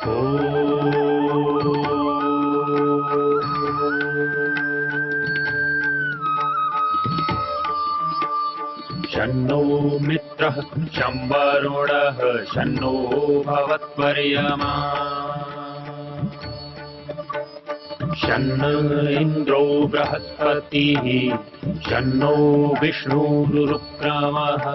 शन्नो मित्रः शं वरुणः शन्नो भवत्वर्यमा शन्न इन्द्रो बृहस्पतिः शन्नो विष्णुरुक्रमः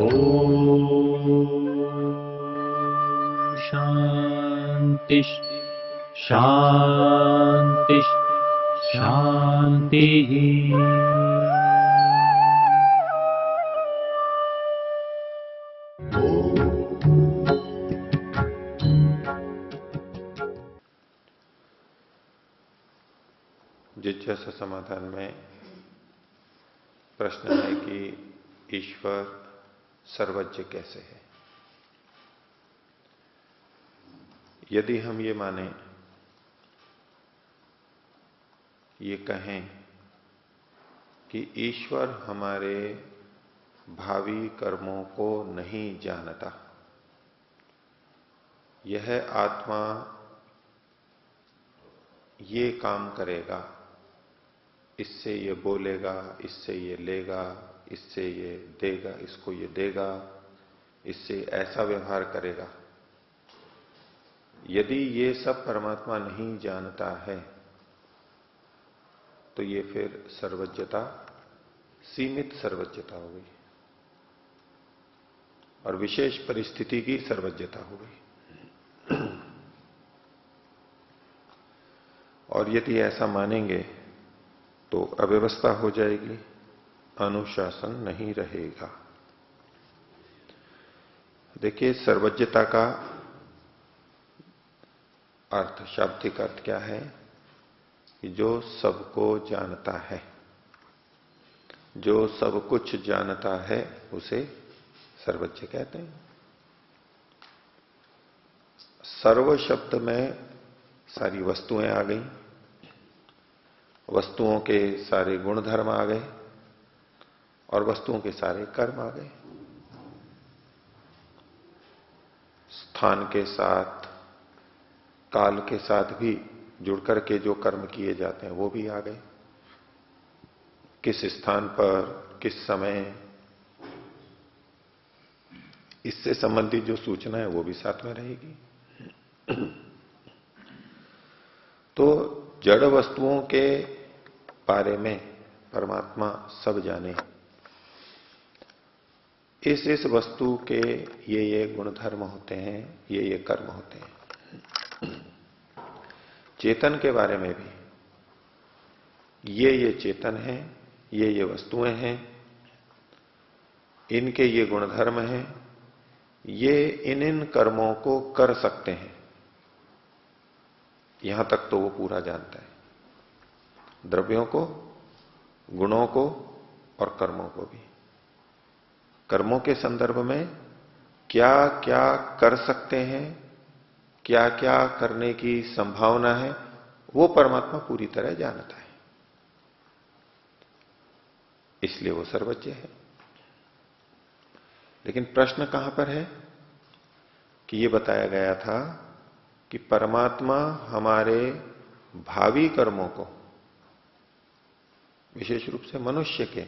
ॐ शान्ति शान्ति शान्तिः। जिज्ञासा समाधान में प्रश्न है कि ईश्वर सर्वज्ञ कैसे है। यदि हम ये माने, ये कहें कि ईश्वर हमारे भावी कर्मों को नहीं जानता, यह आत्मा ये काम करेगा, इससे ये बोलेगा, इससे ये लेगा, इससे ये देगा, इसको ये देगा, इससे ऐसा व्यवहार करेगा, यदि ये सब परमात्मा नहीं जानता है तो ये फिर सर्वज्ञता सीमित सर्वज्ञता हो गई और विशेष परिस्थिति की सर्वज्ञता हो गई। और यदि ऐसा मानेंगे तो अव्यवस्था हो जाएगी, अनुशासन नहीं रहेगा। देखिए, सर्वज्ञता का अर्थ, शाब्दिक अर्थ क्या है कि जो सबको जानता है, जो सब कुछ जानता है, उसे सर्वज्ञ कहते हैं। सर्व शब्द में सारी वस्तुएं आ गई, वस्तुओं के सारे गुण धर्म आ गए और वस्तुओं के सारे कर्म आ गए। स्थान के साथ, काल के साथ भी जुड़ करके जो कर्म किए जाते हैं वो भी आ गए। किस स्थान पर, किस समय, इससे संबंधित जो सूचना है वो भी साथ में रहेगी। तो जड़ वस्तुओं के बारे में परमात्मा सब जाने, इस वस्तु के ये गुण धर्म होते हैं, ये कर्म होते हैं। चेतन के बारे में भी ये चेतन है, ये वस्तुएं हैं, इनके ये गुण धर्म हैं, ये इन कर्मों को कर सकते हैं, यहां तक तो वो पूरा जानता है। द्रव्यों को, गुणों को और कर्मों को भी। कर्मों के संदर्भ में क्या क्या कर सकते हैं, क्या क्या करने की संभावना है, वो परमात्मा पूरी तरह जानता है, इसलिए वो सर्वज्ञ है। लेकिन प्रश्न कहां पर है कि ये बताया गया था कि परमात्मा हमारे भावी कर्मों को, विशेष रूप से मनुष्य के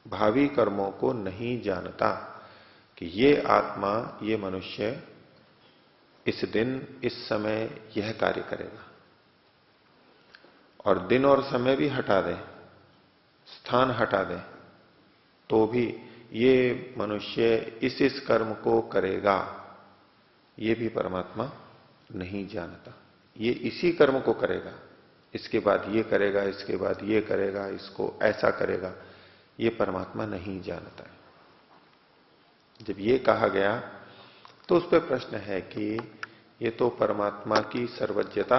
भावी कर्मों को नहीं जानता कि ये आत्मा, ये मनुष्य इस दिन, इस समय यह कार्य करेगा। और दिन और समय भी हटा दें, स्थान हटा दें, तो भी ये मनुष्य इस कर्म को करेगा, ये भी परमात्मा नहीं जानता। ये इसी कर्म को करेगा, इसके बाद ये करेगा, इसके बाद ये करेगा, इसको ऐसा करेगा, ये परमात्मा नहीं जानता है। जब ये कहा गया तो उस पर प्रश्न है कि ये तो परमात्मा की सर्वज्ञता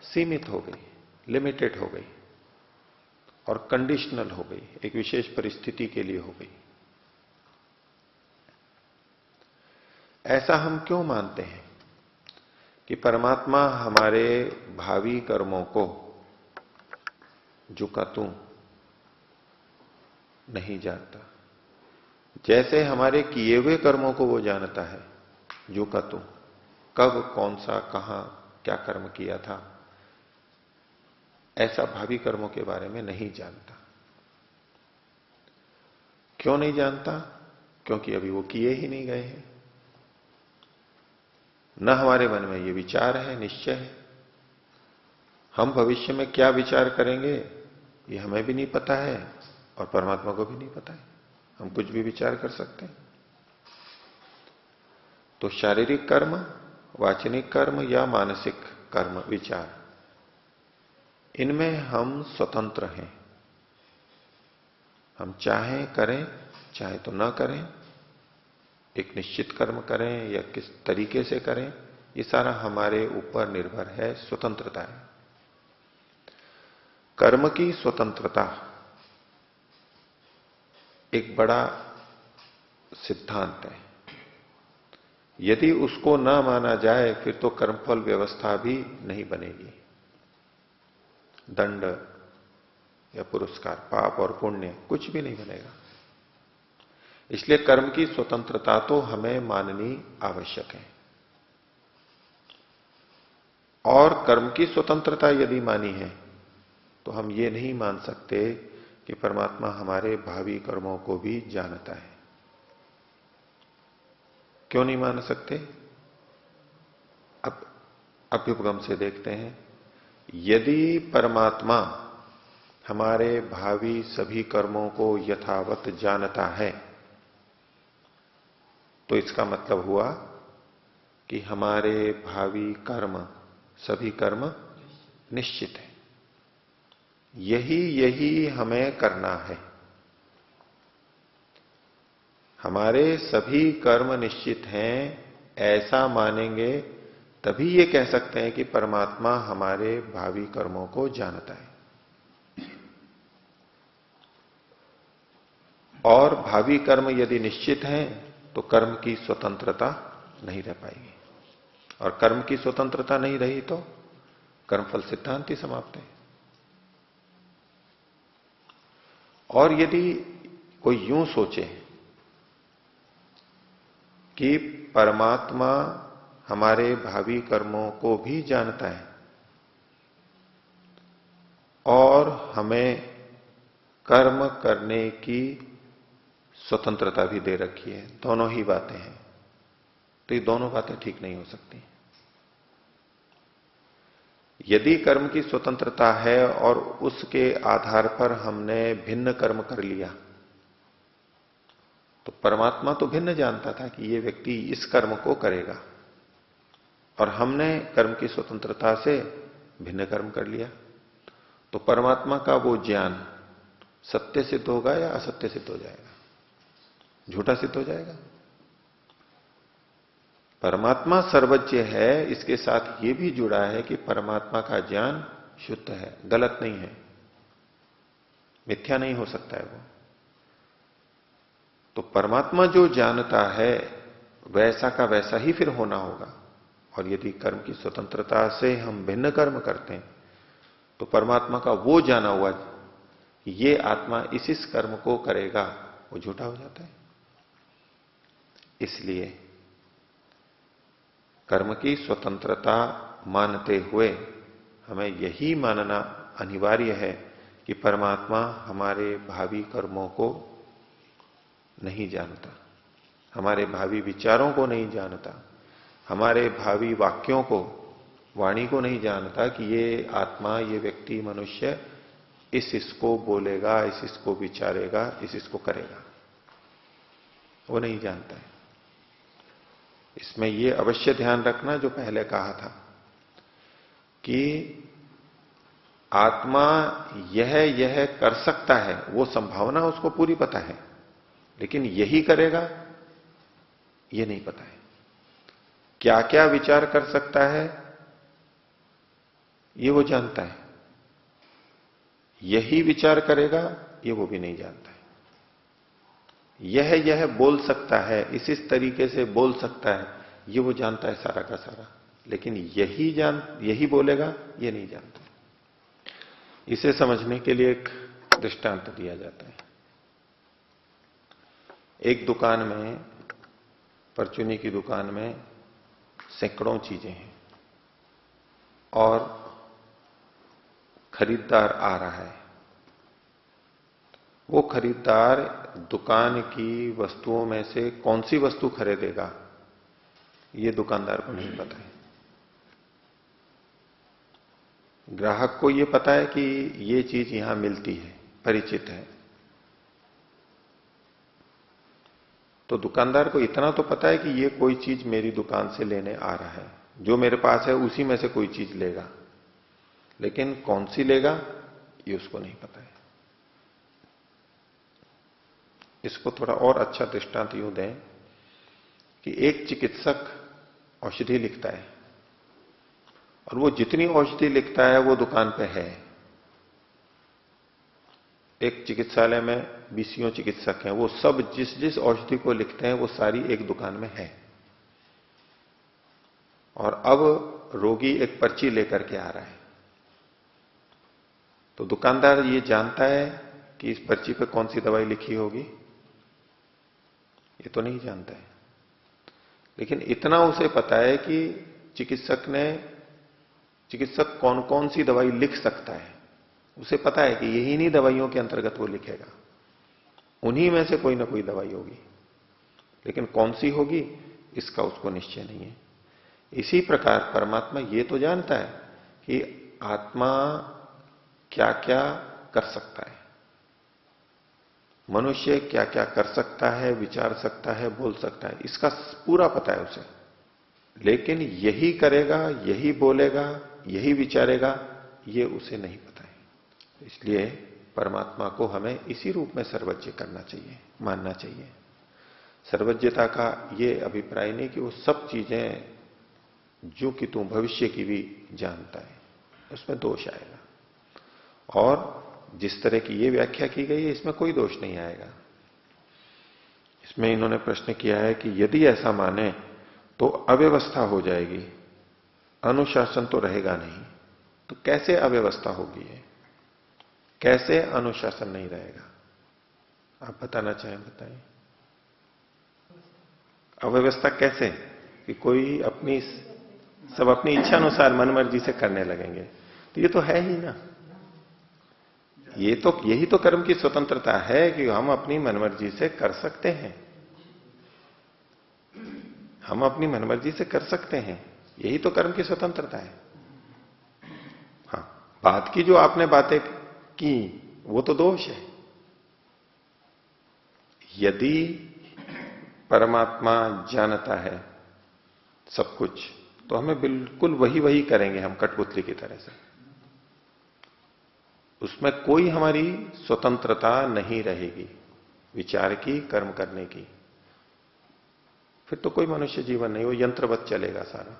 सीमित हो गई, लिमिटेड हो गई और कंडीशनल हो गई, एक विशेष परिस्थिति के लिए हो गई। ऐसा हम क्यों मानते हैं कि परमात्मा हमारे भावी कर्मों को जुका तू नहीं जानता? जैसे हमारे किए हुए कर्मों को वो जानता है, जो का तू, कब कौन सा कहां क्या कर्म किया था, ऐसा भावी कर्मों के बारे में नहीं जानता। क्यों नहीं जानता? क्योंकि अभी वो किए ही नहीं गए हैं। न हमारे मन में ये विचार है, निश्चय है। हम भविष्य में क्या विचार करेंगे ये हमें भी नहीं पता है और परमात्मा को भी नहीं पता है। हम कुछ भी विचार कर सकते हैं। तो शारीरिक कर्म, वाचनिक कर्म या मानसिक कर्म, विचार, इनमें हम स्वतंत्र हैं। हम चाहें करें, चाहे तो ना करें, एक निश्चित कर्म करें या किस तरीके से करें, ये सारा हमारे ऊपर निर्भर है, स्वतंत्रता है। कर्म की स्वतंत्रता एक बड़ा सिद्धांत है। यदि उसको ना माना जाए फिर तो कर्मफल व्यवस्था भी नहीं बनेगी। दंड या पुरस्कार, पाप और पुण्य, कुछ भी नहीं बनेगा। इसलिए कर्म की स्वतंत्रता तो हमें माननी आवश्यक है। और कर्म की स्वतंत्रता यदि मानी है तो हम ये नहीं मान सकते कि परमात्मा हमारे भावी कर्मों को भी जानता है। क्यों नहीं मान सकते? अब अभ्युपगम से देखते हैं। यदि परमात्मा हमारे भावी सभी कर्मों को यथावत जानता है तो इसका मतलब हुआ कि हमारे भावी कर्म, सभी कर्म निश्चित है। यही हमें करना है। हमारे सभी कर्म निश्चित हैं, ऐसा मानेंगे तभी ये कह सकते हैं कि परमात्मा हमारे भावी कर्मों को जानता है। और भावी कर्म यदि निश्चित हैं तो कर्म की स्वतंत्रता नहीं रह पाएगी। और कर्म की स्वतंत्रता नहीं रही तो कर्मफल सिद्धांत ही समाप्त है। और यदि कोई यूं सोचे कि परमात्मा हमारे भावी कर्मों को भी जानता है और हमें कर्म करने की स्वतंत्रता भी दे रखी है, दोनों ही बातें हैं, तो ये दोनों बातें ठीक नहीं हो सकती। यदि कर्म की स्वतंत्रता है और उसके आधार पर हमने भिन्न कर्म कर लिया तो परमात्मा तो भिन्न जानता था कि ये व्यक्ति इस कर्म को करेगा और हमने कर्म की स्वतंत्रता से भिन्न कर्म कर लिया, तो परमात्मा का वो ज्ञान सत्य सिद्ध होगा या असत्य सिद्ध हो जाएगा, झूठा सिद्ध हो जाएगा। परमात्मा सर्वज्ञ है, इसके साथ ये भी जुड़ा है कि परमात्मा का ज्ञान शुद्ध है, गलत नहीं है, मिथ्या नहीं हो सकता है वो। तो परमात्मा जो जानता है वैसा का वैसा ही फिर होना होगा। और यदि कर्म की स्वतंत्रता से हम भिन्न कर्म करते हैं तो परमात्मा का वो जाना हुआ कि ये आत्मा इस कर्म को करेगा, वो झूठा हो जाता है। इसलिए कर्म की स्वतंत्रता मानते हुए हमें यही मानना अनिवार्य है कि परमात्मा हमारे भावी कर्मों को नहीं जानता, हमारे भावी विचारों को नहीं जानता, हमारे भावी वाक्यों को, वाणी को नहीं जानता कि ये आत्मा, ये व्यक्ति, मनुष्य इसको बोलेगा, इसको विचारेगा, इसको करेगा, वो नहीं जानता है। इसमें ये अवश्य ध्यान रखना जो पहले कहा था कि आत्मा यह कर सकता है, वो संभावना उसको पूरी पता है, लेकिन यही करेगा ये नहीं पता है। क्या क्या विचार कर सकता है ये वो जानता है, यही विचार करेगा ये वो भी नहीं जानता है। यह बोल सकता है, इस तरीके से बोल सकता है, ये वो जानता है सारा का सारा, लेकिन यही बोलेगा ये नहीं जानता। इसे समझने के लिए एक दृष्टांत दिया जाता है। एक दुकान में, परचूनी की दुकान में सैकड़ों चीजें हैं और खरीदार आ रहा है, वो खरीदार दुकान की वस्तुओं में से कौन सी वस्तु खरीदेगा ये दुकानदार को नहीं पता है। ग्राहक को ये पता है कि ये चीज यहां मिलती है, परिचित है। तो दुकानदार को इतना तो पता है कि ये कोई चीज मेरी दुकान से लेने आ रहा है, जो मेरे पास है उसी में से कोई चीज लेगा, लेकिन कौन सी लेगा ये उसको नहीं पता है। इसको थोड़ा और अच्छा दृष्टांत यूं दें कि एक चिकित्सक औषधि लिखता है और वो जितनी औषधि लिखता है वो दुकान पे है। एक चिकित्सालय में 20 चिकित्सक हैं, वो सब जिस जिस औषधि को लिखते हैं वो सारी एक दुकान में है। और अब रोगी एक पर्ची लेकर के आ रहा है, तो दुकानदार ये जानता है कि इस पर्ची पे कौन सी दवाई लिखी होगी, ये तो नहीं जानता है। लेकिन इतना उसे पता है कि चिकित्सक कौन कौन सी दवाई लिख सकता है। उसे पता है कि यही नहीं दवाइयों के अंतर्गत वो लिखेगा, उन्हीं में से कोई ना कोई दवाई होगी, लेकिन कौन सी होगी इसका उसको निश्चय नहीं है। इसी प्रकार परमात्मा ये तो जानता है कि आत्मा क्या क्या कर सकता है, मनुष्य क्या क्या कर सकता है, विचार सकता है, बोल सकता है, इसका पूरा पता है उसे। लेकिन यही करेगा, यही बोलेगा, यही विचारेगा, ये उसे नहीं पता है। इसलिए परमात्मा को हमें इसी रूप में सर्वज्ञ करना चाहिए, मानना चाहिए। सर्वज्ञता का ये अभिप्राय नहीं कि वो सब चीजें जो कि तू भविष्य की भी जानता है, उसमें दोष आएगा। और जिस तरह की ये व्याख्या की गई है इसमें कोई दोष नहीं आएगा। इसमें इन्होंने प्रश्न किया है कि यदि ऐसा माने तो अव्यवस्था हो जाएगी, अनुशासन तो रहेगा नहीं। तो कैसे अव्यवस्था होगी, है कैसे अनुशासन नहीं रहेगा, आप बताना चाहें बताएं। अव्यवस्था कैसे कि कोई सब अपनी इच्छा अनुसार मन मर्जी से करने लगेंगे, तो ये तो है ही ना। यही तो कर्म की स्वतंत्रता है कि हम अपनी मनमर्जी से कर सकते हैं, हम अपनी मनमर्जी से कर सकते हैं, यही तो कर्म की स्वतंत्रता है। हाँ, बात की जो आपने बातें की वो तो दोष है। यदि परमात्मा जानता है सब कुछ तो हमें बिल्कुल वही वही करेंगे हम, कठपुतली की तरह से। उसमें कोई हमारी स्वतंत्रता नहीं रहेगी विचार की, कर्म करने की। फिर तो कोई मनुष्य जीवन नहीं, वो यंत्रवत चलेगा सारा।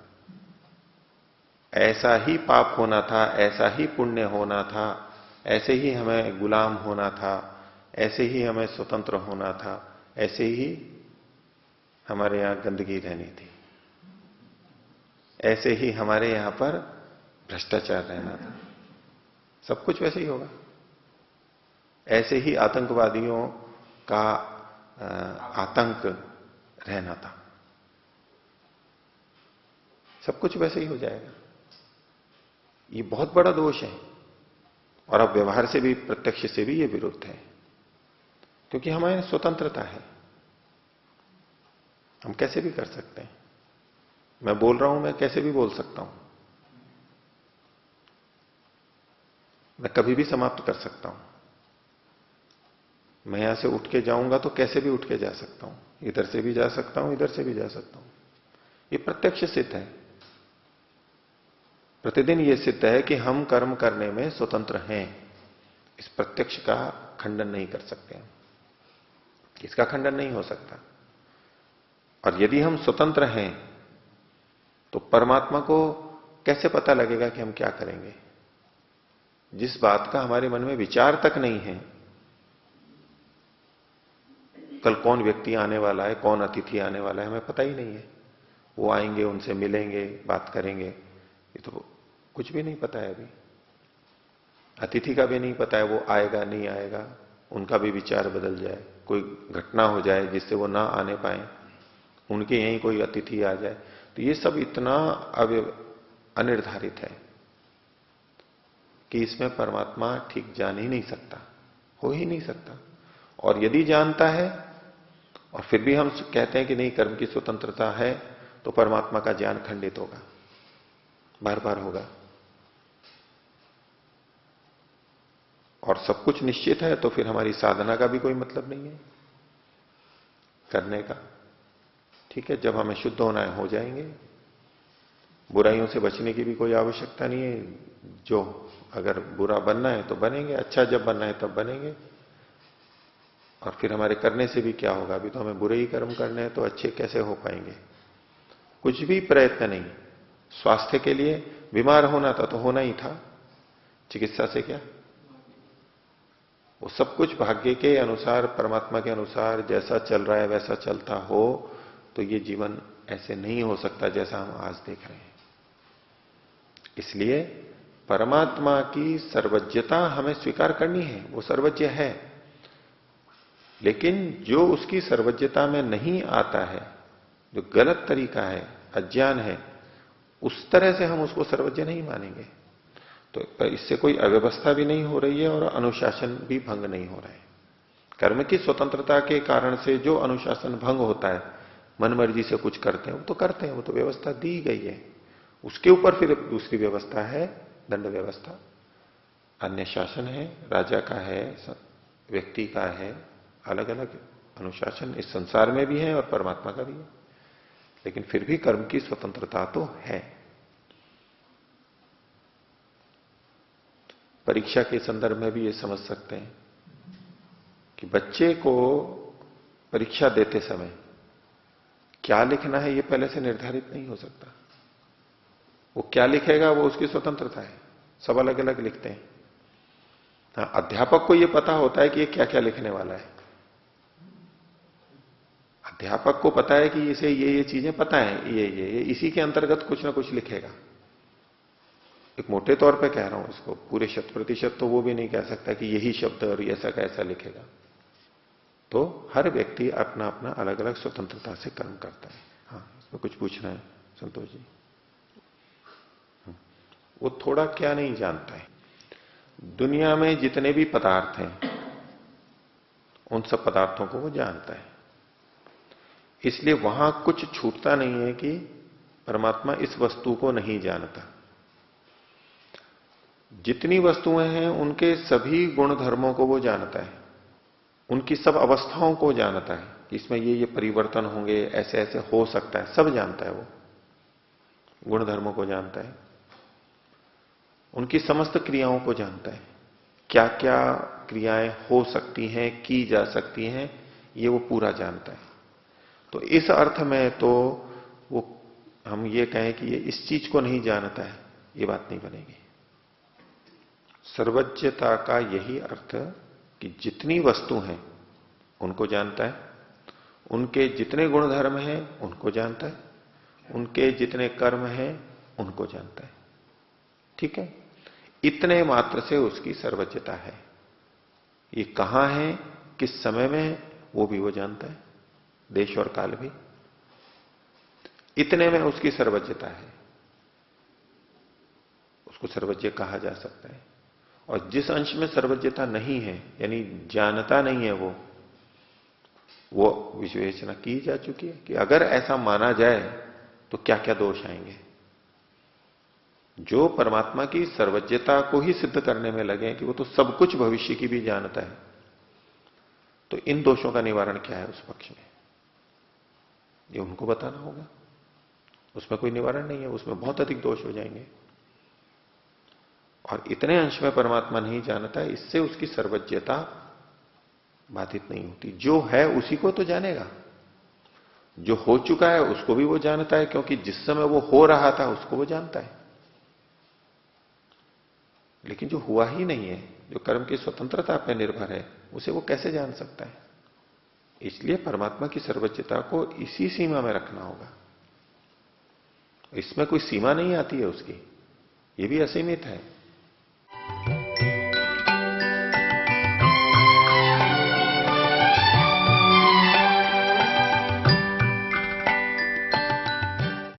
ऐसा ही पाप होना था, ऐसा ही पुण्य होना था, ऐसे ही हमें गुलाम होना था, ऐसे ही हमें स्वतंत्र होना था, ऐसे ही हमारे यहां गंदगी रहनी थी, ऐसे ही हमारे यहां पर भ्रष्टाचार रहना था। सब कुछ वैसे ही होगा। ऐसे ही आतंकवादियों का आतंक रहना था, सब कुछ वैसे ही हो जाएगा। ये बहुत बड़ा दोष है। और अब व्यवहार से भी, प्रत्यक्ष से भी ये विरुद्ध है, क्योंकि हमारी स्वतंत्रता है, हम कैसे भी कर सकते हैं। मैं बोल रहा हूं, मैं कैसे भी बोल सकता हूं, मैं कभी भी समाप्त कर सकता हूं। मैं यहां से उठ के जाऊंगा तो कैसे भी उठ के जा सकता हूं, इधर से भी जा सकता हूं, इधर से भी जा सकता हूं। ये प्रत्यक्ष सिद्ध है, प्रतिदिन ये सिद्ध है कि हम कर्म करने में स्वतंत्र हैं। इस प्रत्यक्ष का खंडन नहीं कर सकते हम, इसका खंडन नहीं हो सकता। और यदि हम स्वतंत्र हैं तो परमात्मा को कैसे पता लगेगा कि हम क्या करेंगे, जिस बात का हमारे मन में विचार तक नहीं है। कल कौन व्यक्ति आने वाला है, कौन अतिथि आने वाला है, हमें पता ही नहीं है। वो आएंगे, उनसे मिलेंगे, बात करेंगे, ये तो कुछ भी नहीं पता है अभी। अतिथि का भी नहीं पता है वो आएगा नहीं आएगा, उनका भी विचार बदल जाए, कोई घटना हो जाए जिससे वो ना आने पाए, उनके यहीं कोई अतिथि आ जाए, तो ये सब इतना अनिर्धारित है कि इसमें परमात्मा ठीक जान ही नहीं सकता, हो ही नहीं सकता। और यदि जानता है और फिर भी हम कहते हैं कि नहीं कर्म की स्वतंत्रता है, तो परमात्मा का ज्ञान खंडित होगा, बार बार होगा। और सब कुछ निश्चित है तो फिर हमारी साधना का भी कोई मतलब नहीं है करने का। ठीक है, जब हमें शुद्ध होना है हो जाएंगे, बुराइयों से बचने की भी कोई आवश्यकता नहीं है। जो अगर बुरा बनना है तो बनेंगे, अच्छा जब बनना है तब बनेंगे। और फिर हमारे करने से भी क्या होगा, अभी तो हमें बुरे ही कर्म करने हैं, तो अच्छे कैसे हो पाएंगे? कुछ भी प्रयत्न नहीं। स्वास्थ्य के लिए बीमार होना था तो होना ही था, चिकित्सा से क्या? वो सब कुछ भाग्य के अनुसार, परमात्मा के अनुसार जैसा चल रहा है वैसा चलता हो, तो ये जीवन ऐसे नहीं हो सकता जैसा हम आज देख रहे हैं। इसलिए परमात्मा की सर्वज्ञता हमें स्वीकार करनी है, वो सर्वज्ञ है। लेकिन जो उसकी सर्वज्ञता में नहीं आता है, जो गलत तरीका है, अज्ञान है, उस तरह से हम उसको सर्वज्ञ नहीं मानेंगे। तो इससे कोई अव्यवस्था भी नहीं हो रही है और अनुशासन भी भंग नहीं हो रहा है। कर्म की स्वतंत्रता के कारण से जो अनुशासन भंग होता है, मन मर्जी से कुछ करते हैं, वो तो करते हैं, वो तो व्यवस्था दी गई है। उसके ऊपर फिर दूसरी व्यवस्था है, दंड व्यवस्था। अन्य शासन है, राजा का है, व्यक्ति का है, अलग अलग अनुशासन इस संसार में भी है और परमात्मा का भी है। लेकिन फिर भी कर्म की स्वतंत्रता तो है। परीक्षा के संदर्भ में भी ये समझ सकते हैं कि बच्चे को परीक्षा देते समय क्या लिखना है ये पहले से निर्धारित नहीं हो सकता। वो क्या लिखेगा वो उसकी स्वतंत्रता है, सब अलग अलग लिखते हैं। हाँ, अध्यापक को ये पता होता है कि ये क्या क्या लिखने वाला है। अध्यापक को पता है कि इसे ये चीजें पता है, ये इसी के अंतर्गत कुछ ना कुछ लिखेगा। एक मोटे तौर पे कह रहा हूं इसको, पूरे 100% तो वो भी नहीं कह सकता कि यही शब्द और ऐसा का ऐसा लिखेगा। तो हर व्यक्ति अपना अपना अलग अलग स्वतंत्रता से कर्म करता है। हाँ, इसमें कुछ पूछना है संतोष जी? वो थोड़ा क्या नहीं जानता है, दुनिया में जितने भी पदार्थ हैं उन सब पदार्थों को वो जानता है। इसलिए वहां कुछ छूटता नहीं है कि परमात्मा इस वस्तु को नहीं जानता। जितनी वस्तुएं हैं उनके सभी गुण धर्मों को वो जानता है, उनकी सब अवस्थाओं को जानता है कि इसमें ये परिवर्तन होंगे, ऐसे ऐसे हो सकता है, सब जानता है। वो गुण धर्मों को जानता है, उनकी समस्त क्रियाओं को जानता है, क्या क्या क्रियाएं हो सकती हैं, की जा सकती हैं, ये वो पूरा जानता है। तो इस अर्थ में तो वो हम ये कहें कि ये इस चीज को नहीं जानता है, ये बात नहीं बनेगी। सर्वज्ञता का यही अर्थ कि जितनी वस्तु हैं उनको जानता है, उनके जितने गुण धर्म हैं उनको जानता है, उनके जितने कर्म हैं उनको जानता है। ठीक है, इतने मात्र से उसकी सर्वज्ञता है। ये कहां है, किस समय में है, वो भी वो जानता है, देश और काल भी। इतने में उसकी सर्वज्ञता है, उसको सर्वज्ञ कहा जा सकता है। और जिस अंश में सर्वज्ञता नहीं है, यानी जानता नहीं है, वो विवेचना की जा चुकी है कि अगर ऐसा माना जाए तो क्या क्या दोष आएंगे। जो परमात्मा की सर्वज्ञता को ही सिद्ध करने में लगे कि वो तो सब कुछ भविष्य की भी जानता है, तो इन दोषों का निवारण क्या है उस पक्ष में, ये उनको बताना होगा। उसमें कोई निवारण नहीं है, उसमें बहुत अधिक दोष हो जाएंगे। और इतने अंश में परमात्मा नहीं जानता है, इससे उसकी सर्वज्ञता बाधित नहीं होती। जो है उसी को तो जानेगा, जो हो चुका है उसको भी वो जानता है, क्योंकि जिस समय वो हो रहा था उसको वो जानता है। लेकिन जो हुआ ही नहीं है, जो कर्म की स्वतंत्रता पर निर्भर है, उसे वो कैसे जान सकता है? इसलिए परमात्मा की सर्वज्ञता को इसी सीमा में रखना होगा। इसमें कोई सीमा नहीं आती है उसकी, ये भी असीमित है।